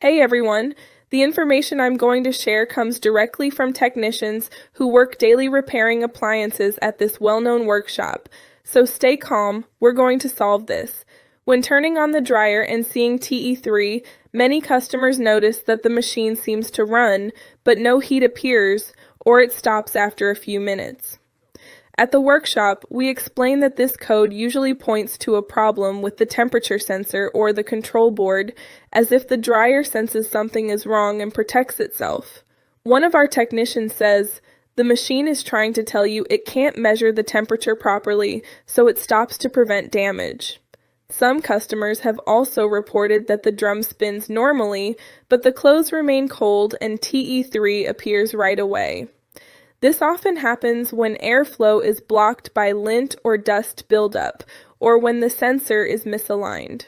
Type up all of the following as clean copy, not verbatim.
Hey everyone! The information I'm going to share comes directly from technicians who work daily repairing appliances at this well-known workshop. So stay calm, we're going to solve this. When turning on the dryer and seeing TE3, many customers notice that the machine seems to run, but no heat appears, or it stops after a few minutes. At the workshop, we explain that this code usually points to a problem with the temperature sensor or the control board, as if the dryer senses something is wrong and protects itself. One of our technicians says, "The machine is trying to tell you it can't measure the temperature properly, so it stops to prevent damage." Some customers have also reported that the drum spins normally, but the clothes remain cold and TE3 appears right away. This often happens when airflow is blocked by lint or dust buildup, or when the sensor is misaligned.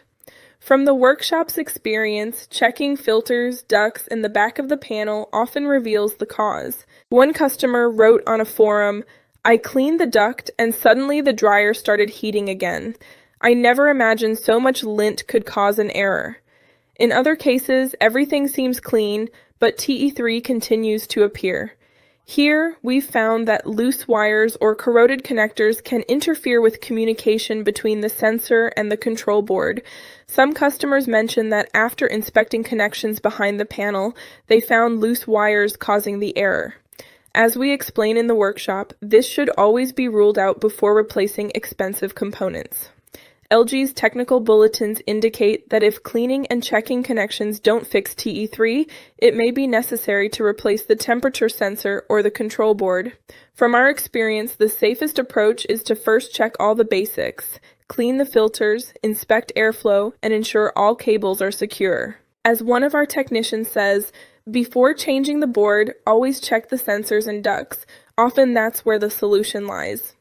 From the workshop's experience, checking filters, ducts, and the back of the panel often reveals the cause. One customer wrote on a forum, "I cleaned the duct and suddenly the dryer started heating again. I never imagined so much lint could cause an error." In other cases, everything seems clean, but TE3 continues to appear. Here, we've found that loose wires or corroded connectors can interfere with communication between the sensor and the control board. Some customers mention that after inspecting connections behind the panel, they found loose wires causing the error. As we explain in the workshop, this should always be ruled out before replacing expensive components. LG's technical bulletins indicate that if cleaning and checking connections don't fix TE3, it may be necessary to replace the temperature sensor or the control board. From our experience, the safest approach is to first check all the basics, clean the filters, inspect airflow, and ensure all cables are secure. As one of our technicians says, before changing the board, always check the sensors and ducts. Often that's where the solution lies.